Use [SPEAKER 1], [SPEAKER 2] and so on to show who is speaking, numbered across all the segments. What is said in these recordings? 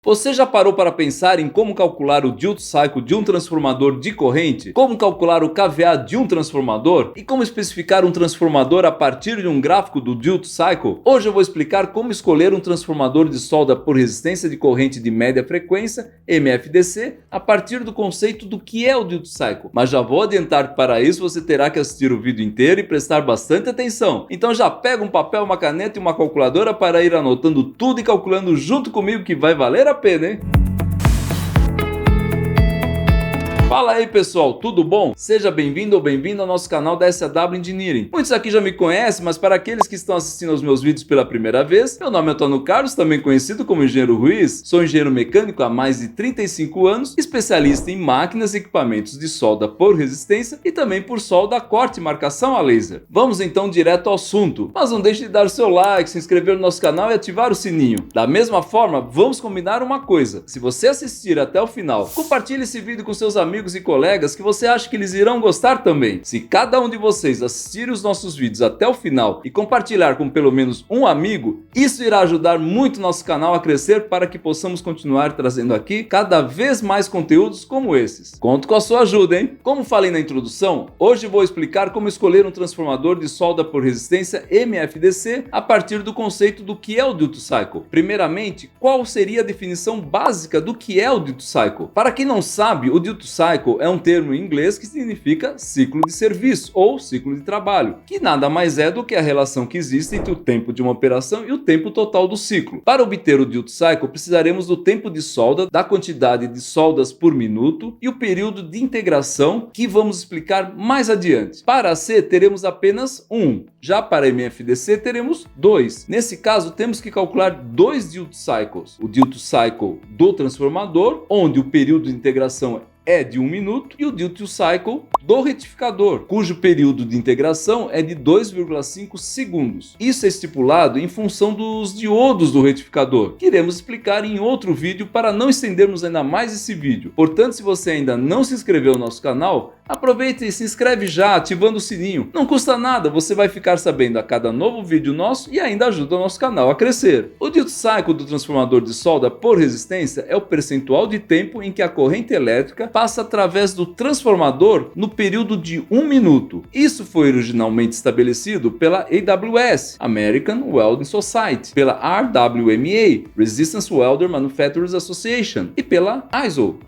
[SPEAKER 1] Você já parou para pensar em como calcular o duty cycle de um transformador de corrente? Como calcular o kVA de um transformador? E como especificar um transformador a partir de um gráfico do duty cycle? Hoje eu vou explicar como escolher um transformador de solda por resistência de corrente de média frequência, MFDC, a partir do conceito do que é o duty cycle. Mas já vou adiantar que para isso você terá que assistir o vídeo inteiro e prestar bastante atenção. Então já pega um papel, uma caneta e uma calculadora para ir anotando tudo e calculando junto comigo, que vai valer a pena, hein? Fala aí pessoal, tudo bom? Seja bem-vindo ou bem-vinda ao nosso canal da SAW Engineering. Muitos aqui já me conhecem, mas para aqueles que estão assistindo aos meus vídeos pela primeira vez, meu nome é Antônio Carlos, também conhecido como Engenheiro Ruiz. Sou engenheiro mecânico há mais de 35 anos, especialista em máquinas e equipamentos de solda por resistência e também por solda, corte e marcação a laser. Vamos então direto ao assunto, mas não deixe de dar o seu like, se inscrever no nosso canal e ativar o sininho. Da mesma forma, vamos combinar uma coisa: se você assistir até o final, compartilhe esse vídeo com seus amigos e colegas que você acha que eles irão gostar também. Se cada um de vocês assistir os nossos vídeos até o final e compartilhar com pelo menos um amigo, isso irá ajudar muito o nosso canal a crescer para que possamos continuar trazendo aqui cada vez mais conteúdos como esses. Conto com a sua ajuda, hein? Como falei na introdução, hoje vou explicar como escolher um transformador de solda por resistência MFDC a partir do conceito do que é o duty cycle. Primeiramente, qual seria a definição básica do que é o duty cycle? Para quem não sabe, o duty cycle é um termo em inglês que significa ciclo de serviço ou ciclo de trabalho, que nada mais é do que a relação que existe entre o tempo de uma operação e o tempo total do ciclo. Para obter o duty cycle, precisaremos do tempo de solda, da quantidade de soldas por minuto e o período de integração, que vamos explicar mais adiante. Para C, teremos apenas 1. Já para MFDC, teremos 2. Nesse caso, temos que calcular dois duty cycles. O duty cycle do transformador, onde o período de integração é de 1 minuto, e o duty cycle do retificador, cujo período de integração é de 2,5 segundos. Isso é estipulado em função dos diodos do retificador, que iremos explicar em outro vídeo para não estendermos ainda mais esse vídeo. Portanto, se você ainda não se inscreveu no nosso canal, aproveita e se inscreve já, ativando o sininho. Não custa nada, você vai ficar sabendo a cada novo vídeo nosso e ainda ajuda o nosso canal a crescer. O duty cycle do transformador de solda por resistência é o percentual de tempo em que a corrente elétrica passa através do transformador no período de 1 minuto. Isso foi originalmente estabelecido pela AWS, American Welding Society, pela RWMA, Resistance Welder Manufacturers Association, e pela ISO,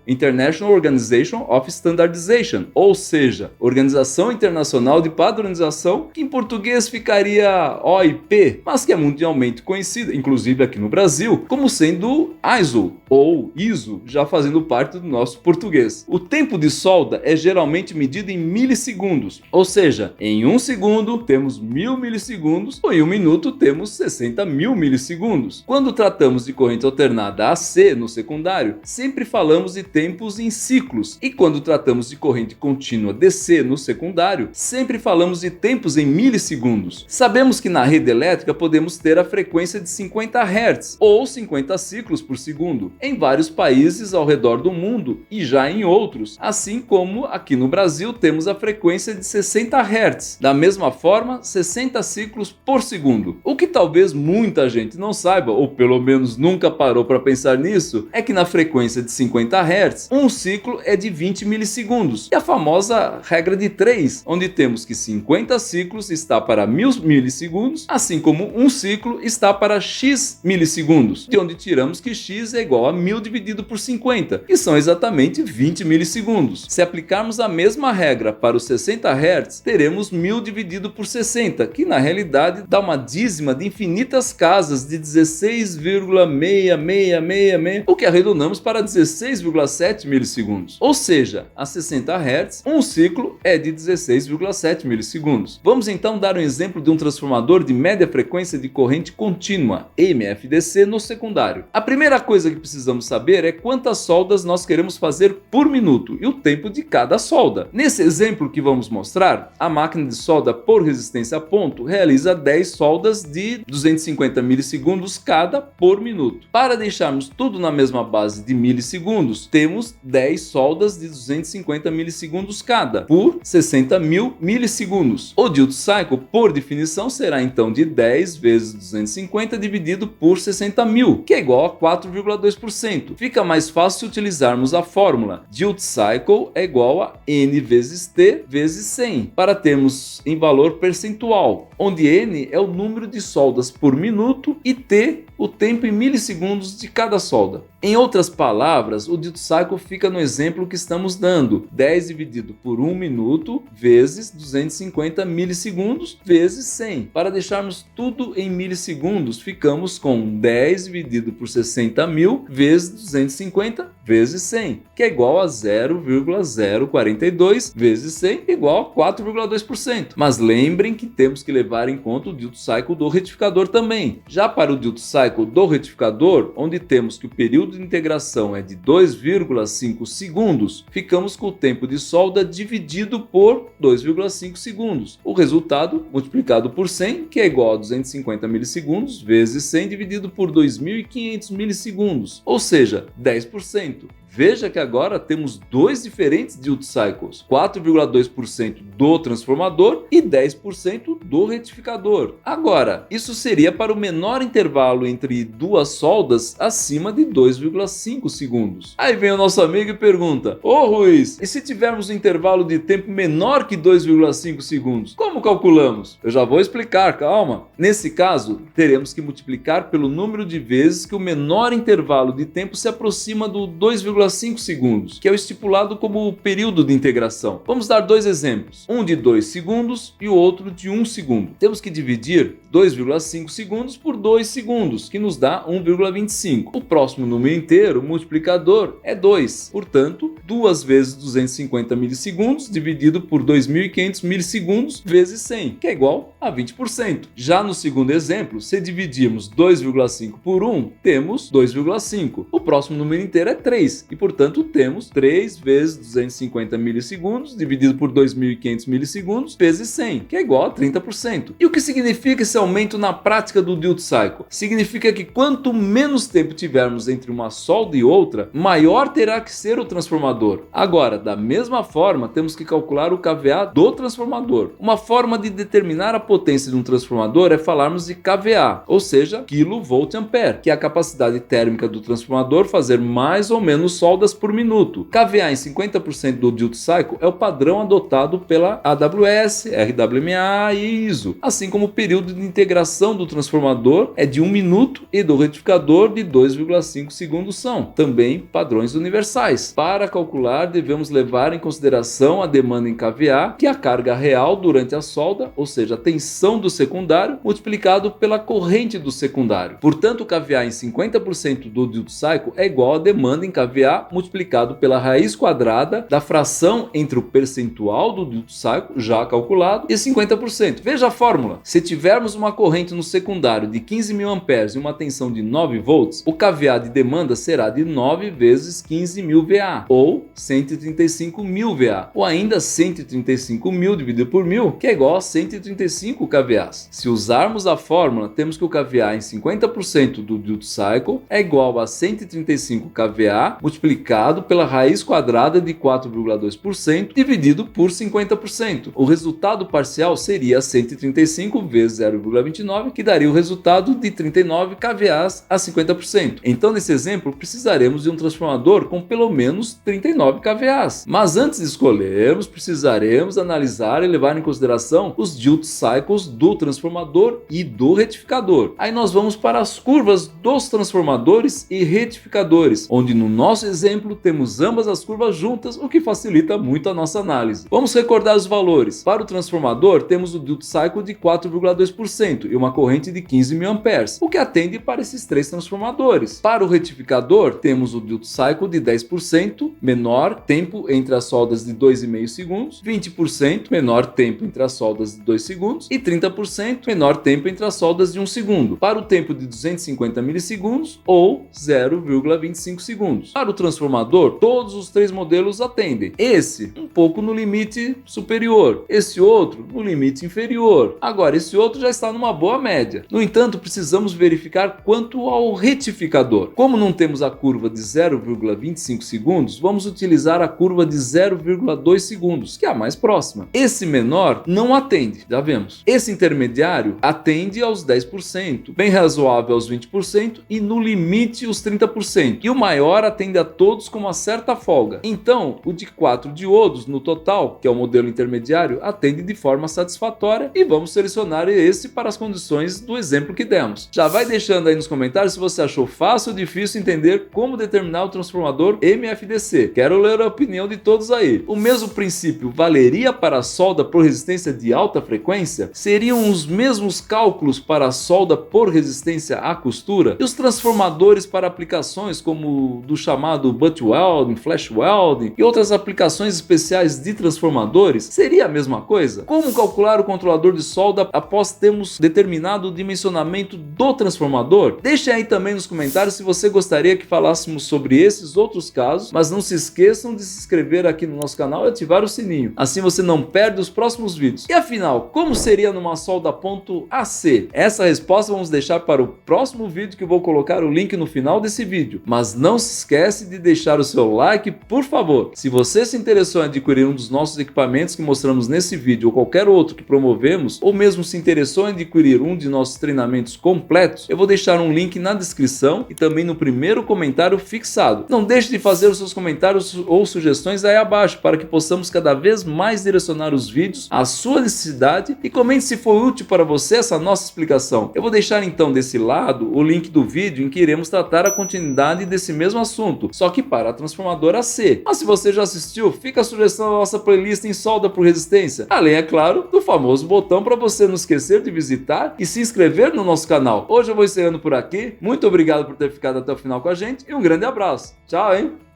[SPEAKER 1] International Organization of Standardization, ou seja, Organização Internacional de Padronização, que em português ficaria OIP, mas que é mundialmente conhecida, inclusive aqui no Brasil, como sendo ISO ou ISO, já fazendo parte do nosso português. O tempo de solda é geralmente medido em milissegundos, ou seja, em 1 segundo temos 1000 milissegundos, ou em 1 minuto temos 60.000 milissegundos. Quando tratamos de corrente alternada AC no secundário, sempre falamos de tempos em ciclos, e quando tratamos de corrente contínua DC no secundário, sempre falamos de tempos em milissegundos. Sabemos que na rede elétrica podemos ter a frequência de 50 Hz ou 50 ciclos por segundo em vários países ao redor do mundo e já em outros, assim como aqui no Brasil temos a frequência de 60 Hz, da mesma forma 60 ciclos por segundo. O que talvez muita gente não saiba, ou pelo menos nunca parou para pensar nisso, é que na frequência de 50 Hz, um ciclo é de 20 milissegundos, e a famosa regra de 3, onde temos que 50 ciclos está para 1000 milissegundos, assim como um ciclo está para x milissegundos, de onde tiramos que x é igual a 1000 dividido por 50, que são exatamente 20 milissegundos. Se aplicarmos a mesma regra para os 60 Hz, teremos 1000 dividido por 60, que na realidade dá uma dízima de infinitas casas de 16,6666, o que arredondamos para 16,7 milissegundos. Ou seja, a 60 Hz, um ciclo é de 16,7 milissegundos. Vamos então dar um exemplo de um transformador de média frequência de corrente contínua, MFDC, no secundário. A primeira coisa que precisamos saber é quantas soldas nós queremos fazer por minuto e o tempo de cada solda. Nesse exemplo que vamos mostrar, a máquina de solda por resistência a ponto realiza 10 soldas de 250 milissegundos cada por minuto. Para deixarmos tudo na mesma base de milissegundos, temos 10 soldas de 250 milissegundos cada por 60.000 milissegundos. O duty cycle, por definição, será então de 10 vezes 250 dividido por 60.000, que é igual a 4,2%. Fica mais fácil utilizarmos a fórmula duty cycle é igual a N vezes T vezes 100, para termos em valor percentual, onde N é o número de soldas por minuto e T o tempo em milissegundos de cada solda. Em outras palavras, o duty cycle fica no exemplo que estamos dando: 10 dividido por 1 minuto vezes 250 milissegundos vezes 100. Para deixarmos tudo em milissegundos, ficamos com 10 dividido por 60.000 vezes 250 vezes 100, que é igual a 0,042 vezes 100, igual a 4,2%. Mas lembrem que temos que levar em conta o duty cycle do retificador também. Já para o duty cycle do retificador, onde temos que o período de integração é de 2,5 segundos, ficamos com o tempo de solda dividido por 2,5 segundos. O resultado multiplicado por 100, que é igual a 250 milissegundos vezes 100 dividido por 2.500 milissegundos, ou seja, 10%. Veja que agora temos dois diferentes duty cycles, 4,2% do transformador e 10% do retificador. Agora, isso seria para o menor intervalo entre duas soldas acima de 2,5 segundos. Aí vem o nosso amigo e pergunta: ô Ruiz, e se tivermos um intervalo de tempo menor que 2,5 segundos, como calculamos? Eu já vou explicar, calma. Nesse caso, teremos que multiplicar pelo número de vezes que o menor intervalo de tempo se aproxima do 2,5 segundos, que é o estipulado como o período de integração. Vamos dar dois exemplos, um de 2 segundos e o outro de 1 segundo. Temos que dividir 2,5 segundos por 2 segundos, que nos dá 1,25. O próximo número inteiro, o multiplicador, é 2. Portanto, 2 vezes 250 milissegundos dividido por 2.500 milissegundos vezes 100, que é igual a 20%. Já no segundo exemplo, se dividirmos 2,5 por 1, temos 2,5. O próximo número inteiro é 3 e, portanto, temos 3 vezes 250 milissegundos dividido por 2.500 milissegundos vezes 100, que é igual a 30%. E o que significa esse aumento na prática do duty cycle? Significa que quanto menos tempo tivermos entre uma solda e outra, maior terá que ser o transformador. Agora, da mesma forma, temos que calcular o kVA do transformador. Uma forma de determinar a potência de um transformador é falarmos de kVA, ou seja, kVA, que é a capacidade térmica do transformador fazer mais ou menos soldas por minuto. kVA em 50% do duty cycle é o padrão adotado pela AWS, RWMA e ISO, assim como o período de integração do transformador é de 1 minuto e do retificador de 2,5 segundos são também padrões universais. Para calcular, devemos levar em consideração a demanda em kVA, que é a carga real durante a solda, ou seja, a tensão do secundário, multiplicado pela corrente do secundário. Portanto, o kVA em 50% do duty cycle é igual à demanda em kVA multiplicado pela raiz quadrada da fração entre o percentual do duty cycle, já calculado, e 50%. Veja a fórmula. Se tivermos uma corrente no secundário de 15.000 A e uma tensão de 9 volts, o kVA de demanda será de 9 vezes 15.000 VA, ou 135.000 VA, ou ainda 135.000 dividido por 1.000, que é igual a 135 kVAs. Se usarmos a fórmula, temos que o kVA em 50% do duty cycle é igual a 135 kVA multiplicado pela raiz quadrada de 4,2% dividido por 50%. O resultado parcial seria 135 vezes 0,29, que daria o resultado de 39 kVAs a 50%. Então, nesse exemplo, precisaremos de um transformador com pelo menos 39 kVAs. Mas antes de escolhermos, precisaremos analisar e levar em consideração os duty cycles do transformador e do retificador. Aí nós vamos para as curvas dos transformadores e retificadores, onde no nosso exemplo temos ambas as curvas juntas, o que facilita muito a nossa análise. Vamos recordar os valores. Para o transformador, temos o duty cycle de 4,2% e uma corrente de 15.000 A, o que atende para esses três transformadores. Para o retificador, temos o duty cycle de 10% menor tempo entre as soldas de 2,5 segundos, 20% menor tempo entre as soldas de 2 segundos e 30% menor tempo entre as soldas de 1 segundo, para o tempo de 250 milissegundos ou 0,25 segundos. Para o transformador, todos os três modelos atendem. Esse, um pouco no limite superior, esse outro no limite inferior. Agora, esse outro já está numa boa média. No entanto, precisamos verificar quanto ao retificador. Como não temos a curva de 0,25 segundos, vamos utilizar a curva de 0,2 segundos, que é a mais próxima. Esse menor não atende, já vemos. Esse intermediário atende aos 10%, bem razoável aos 20% e no limite os 30%. E o maior atende a todos com uma certa folga. Então, o de 4 diodos no total, que é o modelo intermediário, atende de forma satisfatória e vamos selecionar esse para as condições do exemplo que demos. Já vai deixando aí nos comentários se você achou fácil ou difícil entender como determinar o transformador MFDC. Quero ler a opinião de todos aí. O mesmo princípio valeria para a solda por resistência de alta frequência? Seriam os mesmos cálculos para a solda por resistência à costura? E os transformadores para aplicações como do chamado butt welding, flash welding e outras aplicações especiais de transformadores? Seria a mesma coisa? Como calcular o controlador de solda após termos determinado o dimensionamento do transformador? Deixe aí também nos comentários se você gostaria que falássemos sobre esses outros casos, mas não se esqueçam de se inscrever aqui no nosso canal e ativar o sininho, assim você não perde os próximos vídeos. E afinal, como seria numa solda ponto AC? Essa resposta vamos deixar para o próximo vídeo, que eu vou colocar o link no final desse vídeo, mas não se esquece de deixar o seu like, por favor. Se você se interessou em adquirir um dos nossos equipamentos que mostramos nesse vídeo ou qualquer outro que promovemos, ou mesmo se interessou em adquirir um de nossos treinamentos completos, eu vou deixar um link na descrição e também no primeiro comentário fixado. Não deixe de fazer os seus comentários ou sugestões aí abaixo para que possamos cada vez mais direcionar os vídeos à sua necessidade, e comente se foi útil para você essa nossa explicação. Eu vou deixar então desse lado o link do vídeo em que iremos tratar a continuidade desse mesmo assunto, só que para a transformadora AC. Mas se você já assistiu, fica a sugestão da nossa playlist em solda por resistência, além, é claro, do famoso botão para você não esquecer de visitar e se inscrever no nosso canal. Hoje eu vou encerrando por aqui. Muito obrigado por ter ficado até o final com a gente e um grande abraço. Tchau, hein?